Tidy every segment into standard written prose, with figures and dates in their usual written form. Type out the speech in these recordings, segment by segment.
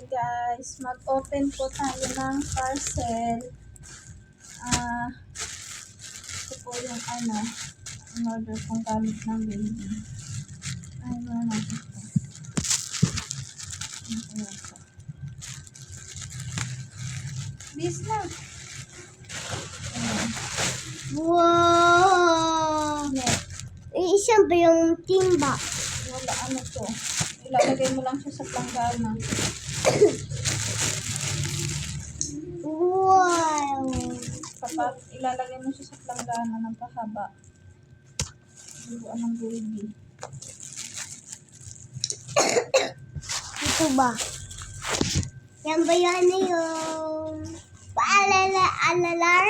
guys, mag-open po tayo ng parcel. Ito po yung ang order kong gamit ng baby. Ay, wala natin ito. Bis na. Wow! Net. Isang ba yung timba? Wala, ano to. Ilalagay mo lang siya sa planggana. Wow! Kapag ilalagay mo siya sa planggana ng pahaba. Buruan ng baby. Ito ba? Yan ba yan yung paalala-alalar?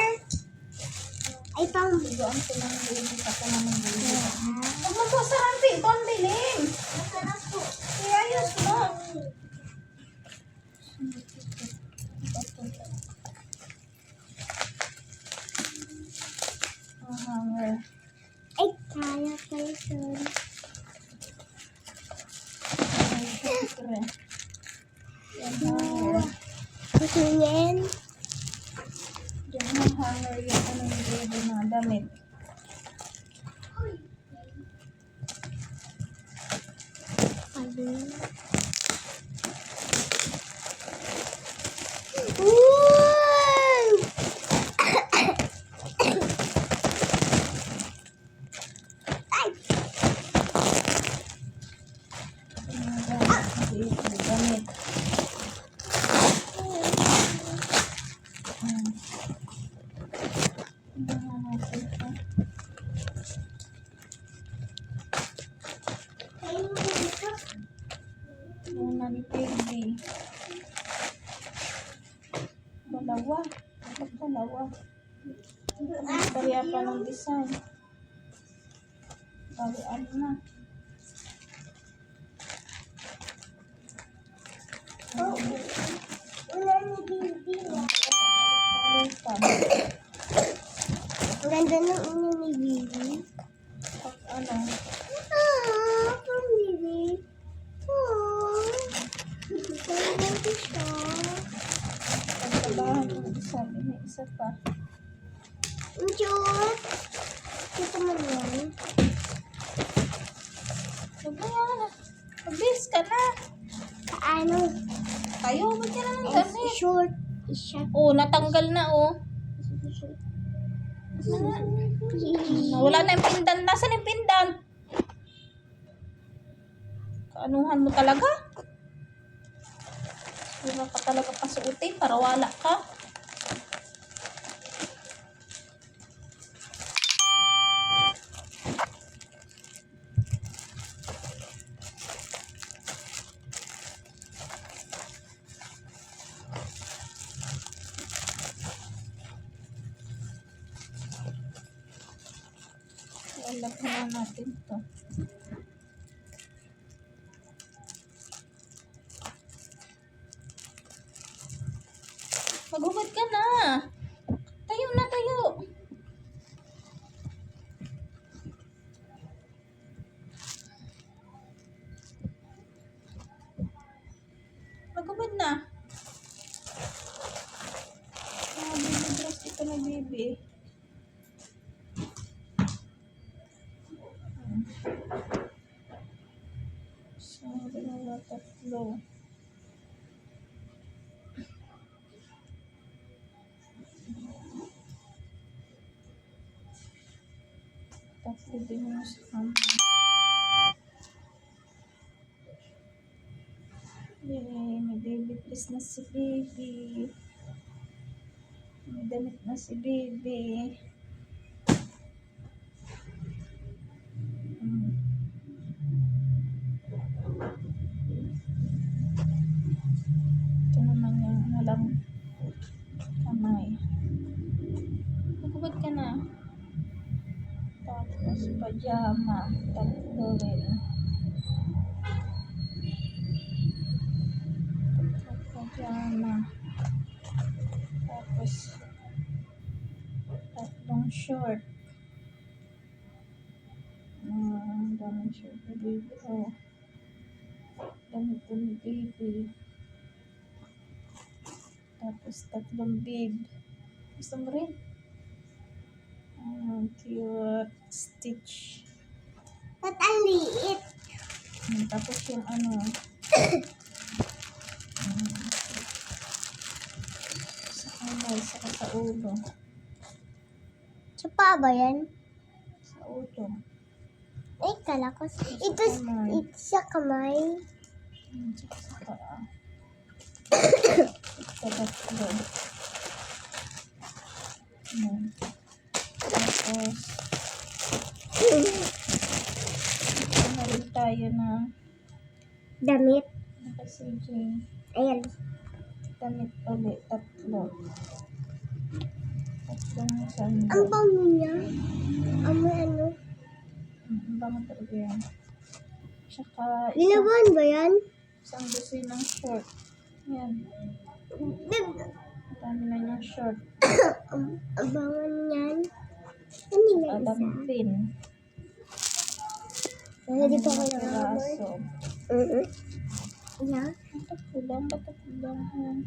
Ay, pang... Buruan ko ng baby. Kapag ng baby. Huwag mo po sa rampi. Ito ang dilim. Masarap po. Kaya ayos mo. Hanger. Ay, kaya kayo sorry. Syempre. Yan hanger. Kusingin. Diyan ang hanger yung yung baby na damit. Ayun. Wow! Ay! Damit. Muna ni baby. Dalawa. Dapat dalawa. Bariya pa ng design. Barian na. Oh, wala ni Bibi. Palitan. Ang ganda ng ino ni Bibi. Pag Pang Bibi. Ganda ko siya. pagkabahan ng isa. May isa pa. Ang cute. Ito man yan. Huwag mo yan. Mabilis ka na. Paano? Tayo, ba't ka na ng It's damit? short. It's short. Oh, natanggal na oh. Wala na yung pindan. Nasaan yung pindan? Kaanuhan mo talaga? Wala ka talaga pasuotin para wala ka. Ialap na natin to. Maghubad ka na. Tayo na, tayo. Maghubad na. Binidress ito na baby. So, dalawa, tatlo. Tatlo din yung sa kamay. Yay, may baby dress na si baby. May damit na si baby. Ito naman yung walang kamay. Magubad ka na. Tapos pajama. Tatlo rin. Pajama. Tapos tatlong short. Daming short na baby. Oh. Damit ni baby. Tapos tatlong bib. Gusto mo rin? Cute stitch. Ba't ang liit? Tapos yung ano, sa kamay, saka sa ulo. Sa pa ba yan? Sa ulo. Ay, kala ko. Ito, kamay. ito sa kamay. Saka sa paa. Sa tatlo. Tapos, meron tayo na Damit. naka-CJ. Ayan. Damit ulit, tatlo. Tatlong sandal. Ang bango niya. Ang may ano. Ang bango talaga yan. Tsaka Linawan ba yan? isang dosin ng short. Yan. Bib, Dami na yung short. ang bango niyan. Ano yung Alam isa? pin. Hindi pa ko Mga nakakamay. piraso. Yeah. Kulang. Yan.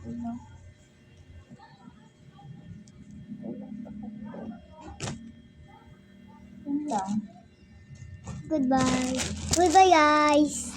Kulang. Yan lang. Goodbye. Goodbye, guys.